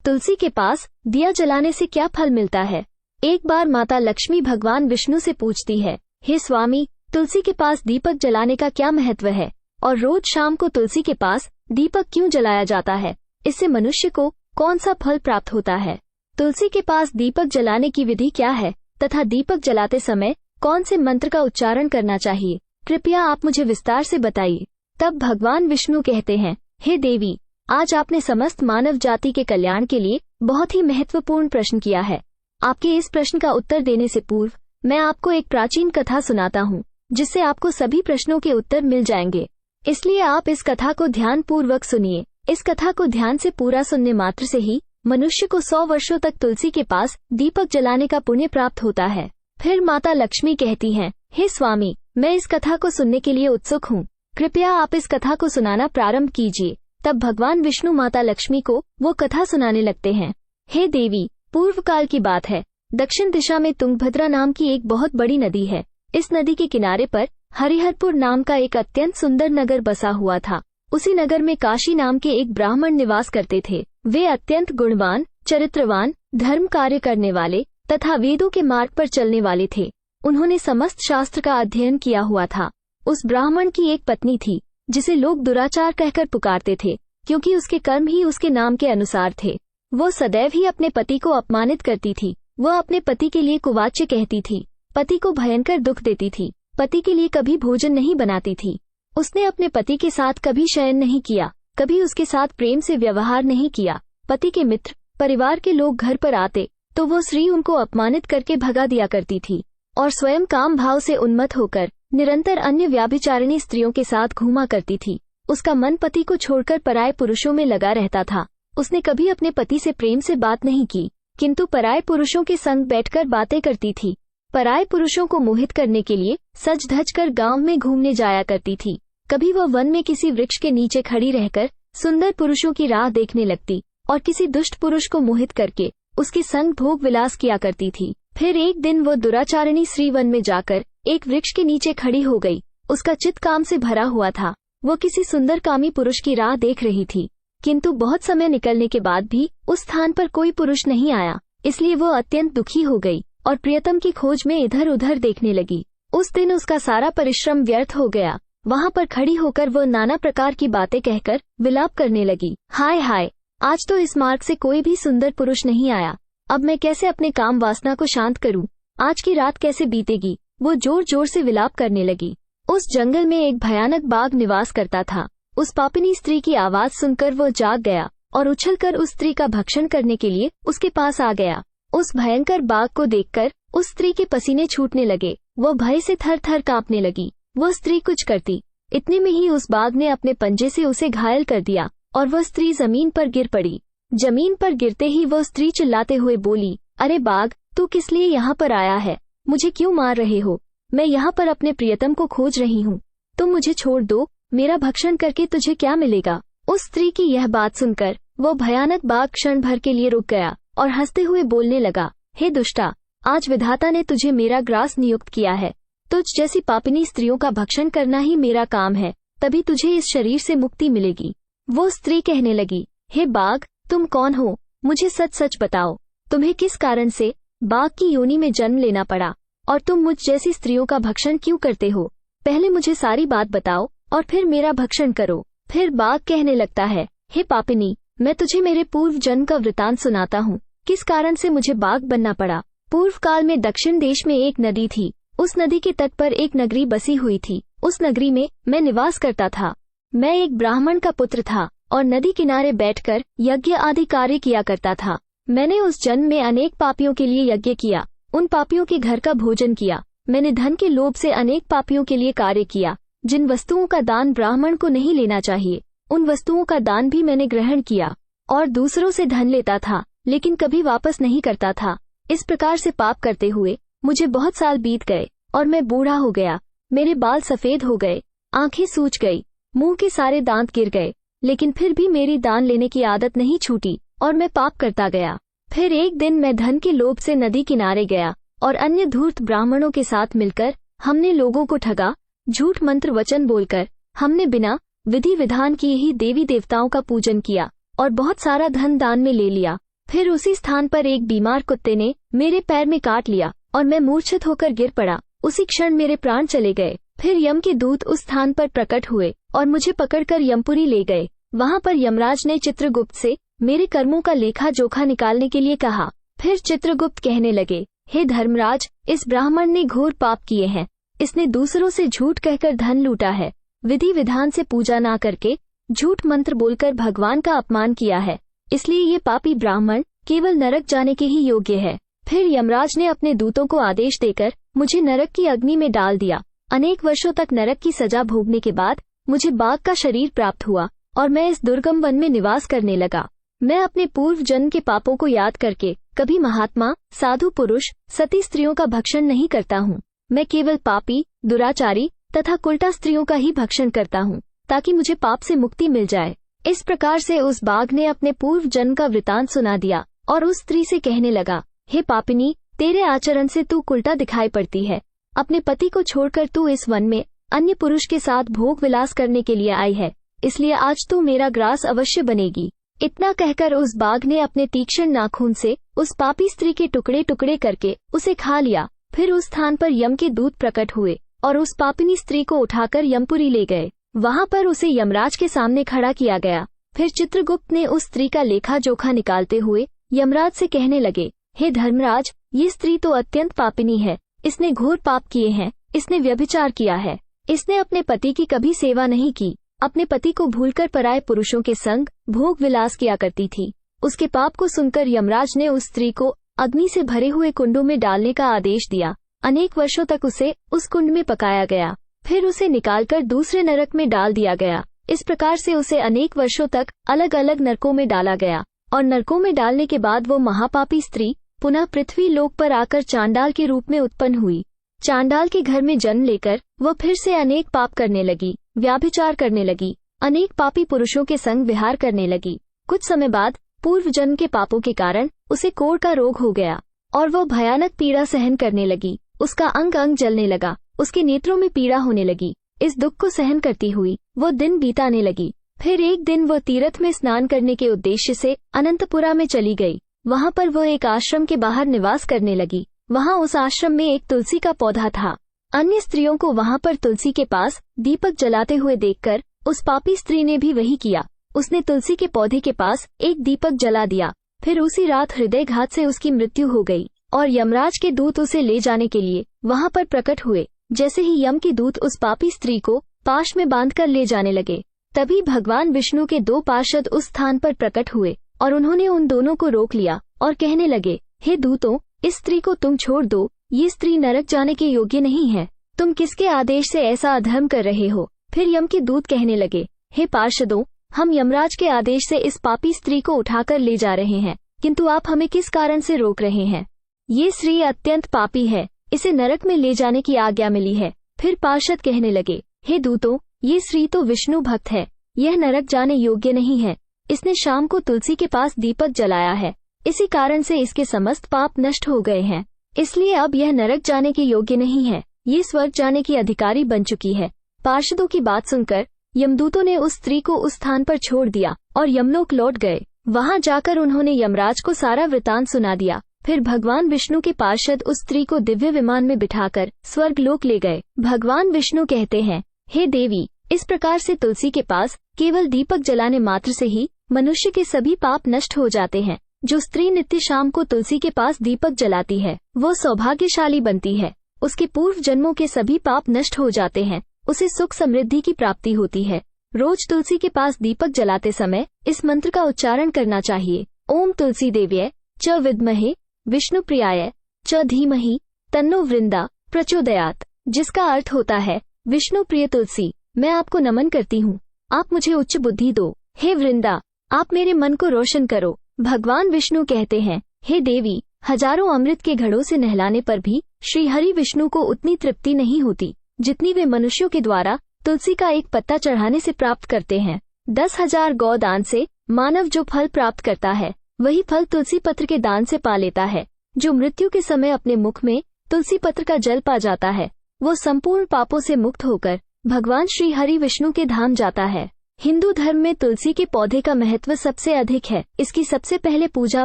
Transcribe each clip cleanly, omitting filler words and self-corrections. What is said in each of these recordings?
तुलसी के पास दिया जलाने से क्या फल मिलता है। एक बार माता लक्ष्मी भगवान विष्णु से पूछती है, हे स्वामी, तुलसी के पास दीपक जलाने का क्या महत्व है और रोज शाम को तुलसी के पास दीपक क्यों जलाया जाता है, इससे मनुष्य को कौन सा फल प्राप्त होता है। तुलसी के पास दीपक जलाने की विधि क्या है तथा दीपक जलाते समय कौन से मंत्र का उच्चारण करना चाहिए, कृपया आप मुझे विस्तार से बताइए। तब भगवान विष्णु कहते हैं, हे देवी, आज आपने समस्त मानव जाति के कल्याण के लिए बहुत ही महत्वपूर्ण प्रश्न किया है। आपके इस प्रश्न का उत्तर देने से पूर्व मैं आपको एक प्राचीन कथा सुनाता हूँ, जिससे आपको सभी प्रश्नों के उत्तर मिल जाएंगे। इसलिए आप इस कथा को ध्यान पूर्वक सुनिए। इस कथा को ध्यान से पूरा सुनने मात्र से ही मनुष्य को 100 वर्षों तक तुलसी के पास दीपक जलाने का पुण्य प्राप्त होता है। फिर माता लक्ष्मी कहती हैं, हे स्वामी, मैं इस कथा को सुनने के लिए उत्सुक हूँ, कृपया आप इस कथा को सुनाना प्रारंभ कीजिए। तब भगवान विष्णु माता लक्ष्मी को वो कथा सुनाने लगते हैं। हे देवी, पूर्व काल की बात है। दक्षिण दिशा में तुंगभद्रा नाम की एक बहुत बड़ी नदी है। इस नदी के किनारे पर हरिहरपुर नाम का एक अत्यंत सुंदर नगर बसा हुआ था। उसी नगर में काशी नाम के एक ब्राह्मण निवास करते थे। वे अत्यंत गुणवान, चरित्रवान, धर्म कार्य करने वाले तथा वेदों के मार्ग पर चलने वाले थे। उन्होंने समस्त शास्त्र का अध्ययन किया हुआ था। उस ब्राह्मण की एक पत्नी थी, जिसे लोग दुराचार कहकर पुकारते थे, क्योंकि उसके कर्म ही उसके नाम के अनुसार थे। वो सदैव ही अपने पति को अपमानित करती थी। वह अपने पति के लिए कुवाच्य कहती थी, पति को भयंकर दुख देती थी, पति के लिए कभी भोजन नहीं बनाती थी। उसने अपने पति के साथ कभी शयन नहीं किया, कभी उसके साथ प्रेम से व्यवहार नहीं किया। पति के मित्र, परिवार के लोग घर पर आते तो वो स्त्री उनको अपमानित करके भगा दिया करती थी और स्वयं काम भाव से उन्मत्त होकर निरंतर अन्य व्याभिचारिणी स्त्रियों के साथ घूमा करती थी। उसका मन पति को छोड़कर पराये पुरुषों में लगा रहता था। उसने कभी अपने पति से प्रेम से बात नहीं की, किंतु पराये पुरुषों के संग बैठकर बातें करती थी। पराये पुरुषों को मोहित करने के लिए सज धज कर गाँव में घूमने जाया करती थी। कभी वह वन में किसी वृक्ष के नीचे खड़ी रहकर सुंदर पुरुषों की राह देखने लगती और किसी दुष्ट पुरुष को मोहित करके उसके संग भोग विलास किया करती थी। फिर एक दिन वो दुराचारिणी स्त्री वन में जाकर एक वृक्ष के नीचे खड़ी हो गई। उसका चित्त काम से भरा हुआ था। वो किसी सुंदर कामी पुरुष की राह देख रही थी, किंतु बहुत समय निकलने के बाद भी उस स्थान पर कोई पुरुष नहीं आया। इसलिए वो अत्यंत दुखी हो गई और प्रियतम की खोज में इधर उधर देखने लगी। उस दिन उसका सारा परिश्रम व्यर्थ हो गया। वहाँ पर खड़ी होकर वो नाना प्रकार की बातें कहकर विलाप करने लगी। हाय हाय, आज तो इस मार्ग से कोई भी सुंदर पुरुष नहीं आया। अब मैं कैसे अपने काम वासना को शांत करूं? आज की रात कैसे बीतेगी? वो जोर जोर से विलाप करने लगी। उस जंगल में एक भयानक बाघ निवास करता था। उस पापिनी स्त्री की आवाज सुनकर वो जाग गया और उछलकर उस स्त्री का भक्षण करने के लिए उसके पास आ गया। उस भयंकर बाघ को देखकर उस स्त्री के पसीने छूटने लगे। वो भय से थर थर कांपने लगी। वो स्त्री कुछ करती, इतने में ही उस बाघ ने अपने पंजे से उसे घायल कर दिया और वह स्त्री जमीन पर गिर पड़ी। जमीन पर गिरते ही वो स्त्री चिल्लाते हुए बोली, अरे बाघ, तू किस लिए यहाँ पर आया है? मुझे क्यों मार रहे हो? मैं यहाँ पर अपने प्रियतम को खोज रही हूँ। तुम मुझे छोड़ दो। मेरा भक्षण करके तुझे क्या मिलेगा? उस स्त्री की यह बात सुनकर वो भयानक बाघ क्षण भर के लिए रुक गया और हंसते हुए बोलने लगा, हे दुष्टा, आज विधाता ने तुझे मेरा ग्रास नियुक्त किया है। तुझ जैसी पापिनी स्त्रियों का भक्षण करना ही मेरा काम है, तभी तुझे इस शरीर से मुक्ति मिलेगी। वो स्त्री कहने लगी, हे बाघ, तुम कौन हो? मुझे सच सच बताओ, तुम्हें किस कारण से बाघ की योनि में जन्म लेना पड़ा और तुम मुझ जैसी स्त्रियों का भक्षण क्यों करते हो? पहले मुझे सारी बात बताओ और फिर मेरा भक्षण करो। फिर बाघ कहने लगता है, हे पापिनी, मैं तुझे मेरे पूर्व जन्म का वृतांत सुनाता हूँ, किस कारण से मुझे बाघ बनना पड़ा। पूर्व काल में दक्षिण देश में एक नदी थी। उस नदी के तट पर एक नगरी बसी हुई थी। उस नगरी में मैं निवास करता था। मैं एक ब्राह्मण का पुत्र था और नदी किनारे बैठकर यज्ञ आदि कार्य किया करता था। मैंने उस जन्म में अनेक पापियों के लिए यज्ञ किया, उन पापियों के घर का भोजन किया। मैंने धन के लोभ से अनेक पापियों के लिए कार्य किया। जिन वस्तुओं का दान ब्राह्मण को नहीं लेना चाहिए, उन वस्तुओं का दान भी मैंने ग्रहण किया और दूसरों से धन लेता था, लेकिन कभी वापस नहीं करता था। इस प्रकार से पाप करते हुए मुझे बहुत साल बीत गए और मैं बूढ़ा हो गया। मेरे बाल सफेद हो गए, आंखें सूज गई, मुंह के सारे दांत गिर गए, लेकिन फिर भी मेरी दान लेने की आदत नहीं छूटी और मैं पाप करता गया। फिर एक दिन मैं धन के लोभ से नदी किनारे गया और अन्य धूर्त ब्राह्मणों के साथ मिलकर हमने लोगों को ठगा। झूठ मंत्र वचन बोलकर हमने बिना विधि विधान किए ही देवी देवताओं का पूजन किया और बहुत सारा धन दान में ले लिया। फिर उसी स्थान पर एक बीमार कुत्ते ने मेरे पैर में काट लिया और मैं मूर्छित होकर गिर पड़ा। उसी क्षण मेरे प्राण चले गए। फिर यम के दूत उस स्थान पर प्रकट हुए और मुझे पकड़कर यमपुरी ले गए। वहां पर यमराज ने चित्रगुप्त से मेरे कर्मों का लेखा जोखा निकालने के लिए कहा। फिर चित्रगुप्त कहने लगे, हे धर्मराज, इस ब्राह्मण ने घोर पाप किए हैं। इसने दूसरों से झूठ कहकर धन लूटा है, विधि विधान से पूजा ना करके झूठ मंत्र बोलकर भगवान का अपमान किया है, इसलिए ये पापी ब्राह्मण केवल नरक जाने के ही योग्य है। फिर यमराज ने अपने दूतों को आदेश देकर मुझे नरक की अग्नि में डाल दिया। अनेक वर्षों तक नरक की सजा भोगने के बाद मुझे बाघ का शरीर प्राप्त हुआ और मैं इस दुर्गम वन में निवास करने लगा। मैं अपने पूर्व जन्म के पापों को याद करके कभी महात्मा, साधु पुरुष, सती स्त्रियों का भक्षण नहीं करता हूँ। मैं केवल पापी, दुराचारी तथा कुलटा स्त्रियों का ही भक्षण करता हूँ, ताकि मुझे पाप से मुक्ति मिल जाए। इस प्रकार से उस बाघ ने अपने पूर्व जन्म का वृतांत सुना दिया और उस स्त्री से कहने लगा, हे पापिनी, तेरे आचरण से तू कुलटा दिखाई पड़ती है। अपने पति को छोड़कर तू इस वन में अन्य पुरुष के साथ भोग विलास करने के लिए आई है, इसलिए आज तू मेरा ग्रास अवश्य बनेगी। इतना कहकर उस बाघ ने अपने तीक्ष्ण नाखून से उस पापी स्त्री के टुकड़े टुकड़े करके उसे खा लिया। फिर उस स्थान पर यम के दूत प्रकट हुए और उस पापिनी स्त्री को उठाकर यमपुरी ले गए। वहां पर उसे यमराज के सामने खड़ा किया गया। फिर चित्रगुप्त ने उस स्त्री का लेखा जोखा निकालते हुए यमराज से कहने लगे, हे धर्मराज, ये स्त्री तो अत्यंत पापिनी है। इसने घोर पाप किए हैं। इसने व्यभिचार किया है। इसने अपने पति की कभी सेवा नहीं की। अपने पति को भूलकर पराये पुरुषों के संग भोग विलास किया करती थी। उसके पाप को सुनकर यमराज ने उस स्त्री को अग्नि से भरे हुए कुंडों में डालने का आदेश दिया। अनेक वर्षों तक उसे उस कुंड में पकाया गया। फिर उसे निकालकर दूसरे नरक में डाल दिया गया। इस प्रकार से उसे अनेक वर्षों तक अलग अलग नरकों में डाला गया और नरकों में डालने के बाद वो महापापी स्त्री पुनः पृथ्वी लोक पर आकर चांडाल के रूप में उत्पन्न हुई। चांडाल के घर में जन्म लेकर वह फिर से अनेक पाप करने लगी, व्याभिचार करने लगी, अनेक पापी पुरुषों के संग विहार करने लगी। कुछ समय बाद पूर्व जन्म के पापों के कारण उसे कोढ़ का रोग हो गया और वह भयानक पीड़ा सहन करने लगी। उसका अंग अंग जलने लगा, उसके नेत्रों में पीड़ा होने लगी। इस दुख को सहन करती हुई वो दिन बीताने लगी। फिर एक दिन वह तीर्थ में स्नान करने के उद्देश्य से अनंतपुरा में चली गई। वहां पर वह एक आश्रम के बाहर निवास करने लगी। वहां उस आश्रम में एक तुलसी का पौधा था। अन्य स्त्रियों को वहां पर तुलसी के पास दीपक जलाते हुए देखकर उस पापी स्त्री ने भी वही किया। उसने तुलसी के पौधे के पास एक दीपक जला दिया। फिर उसी रात हृदयघात से उसकी मृत्यु हो गई और यमराज के दूत उसे ले जाने के लिए वहां पर प्रकट हुए। जैसे ही यम के दूत उस पापी स्त्री को पाश में बांधकर ले जाने लगे, तभी भगवान विष्णु के 2 पार्षद उस स्थान पर प्रकट हुए और उन्होंने उन दोनों को रोक लिया और कहने लगे, हे दूतों, इस स्त्री को तुम छोड़ दो। ये स्त्री नरक जाने के योग्य नहीं है। तुम किसके आदेश से ऐसा अधर्म कर रहे हो? फिर यम के दूत कहने लगे, हे पार्षदों, हम यमराज के आदेश से इस पापी स्त्री को उठाकर ले जा रहे हैं, किंतु आप हमें किस कारण से रोक रहे हैं? ये स्त्री अत्यंत पापी है, इसे नरक में ले जाने की आज्ञा मिली है। फिर पार्षद कहने लगे, हे दूतों, ये स्त्री तो विष्णु भक्त है, यह नरक जाने योग्य नहीं है। इसने शाम को तुलसी के पास दीपक जलाया है, इसी कारण से इसके समस्त पाप नष्ट हो गए हैं, इसलिए अब यह नरक जाने के योग्य नहीं है। ये स्वर्ग जाने की अधिकारी बन चुकी है। पार्षदों की बात सुनकर यमदूतों ने उस स्त्री को उस स्थान पर छोड़ दिया और यमलोक लौट गए। वहां जाकर उन्होंने यमराज को सारा वृतांत सुना दिया। फिर भगवान विष्णु के पार्षद उस स्त्री को दिव्य विमान में बिठाकर स्वर्ग लोक ले गए। भगवान विष्णु कहते हैं, हे देवी, इस प्रकार से तुलसी के पास केवल दीपक जलाने मात्र से ही मनुष्य के सभी पाप नष्ट हो जाते हैं। जो स्त्री नित्य शाम को तुलसी के पास दीपक जलाती है, वो सौभाग्यशाली बनती है। उसके पूर्व जन्मों के सभी पाप नष्ट हो जाते हैं। उसे सुख समृद्धि की प्राप्ति होती है। रोज तुलसी के पास दीपक जलाते समय इस मंत्र का उच्चारण करना चाहिए। ओम तुलसी देव्यै च विद्महे विष्णु प्रियाय च धीमहि तन्नो वृंदा प्रचोदयात्, जिसका अर्थ होता है, विष्णु प्रिय तुलसी, मैं आपको नमन करती हूँ, आप मुझे उच्च बुद्धि दो। हे वृंदा, आप मेरे मन को रोशन करो। भगवान विष्णु कहते हैं, हे देवी, हजारों अमृत के घड़ों से नहलाने पर भी श्री हरि विष्णु को उतनी तृप्ति नहीं होती जितनी वे मनुष्यों के द्वारा तुलसी का एक पत्ता चढ़ाने से प्राप्त करते हैं। 10,000 गौ दान से मानव जो फल प्राप्त करता है, वही फल तुलसी पत्र के दान से पा लेता है। जो मृत्यु के समय अपने मुख में तुलसी पत्र का जल पा जाता है, वो संपूर्ण पापों से मुक्त होकर भगवान श्री हरि विष्णु के धाम जाता है। हिंदू धर्म में तुलसी के पौधे का महत्व सबसे अधिक है। इसकी सबसे पहले पूजा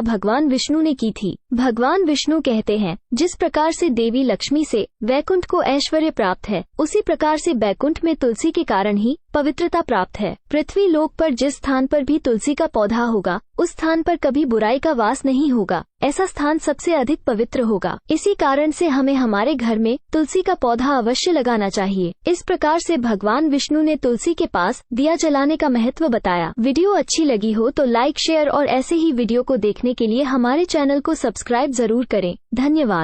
भगवान विष्णु ने की थी। भगवान विष्णु कहते हैं, जिस प्रकार से देवी लक्ष्मी से वैकुंठ को ऐश्वर्य प्राप्त है, उसी प्रकार से बैकुंठ में तुलसी के कारण ही पवित्रता प्राप्त है। पृथ्वी लोक पर जिस स्थान पर भी तुलसी का पौधा होगा, उस स्थान पर कभी बुराई का वास नहीं होगा। ऐसा स्थान सबसे अधिक पवित्र होगा। इसी कारण से हमें हमारे घर में तुलसी का पौधा अवश्य लगाना चाहिए। इस प्रकार से भगवान विष्णु ने तुलसी के पास दिया जलाने का महत्व बताया। वीडियो अच्छी लगी हो तो लाइक, शेयर और ऐसे ही वीडियो को देखने के लिए हमारे चैनल को सब्सक्राइब जरूर करें। धन्यवाद।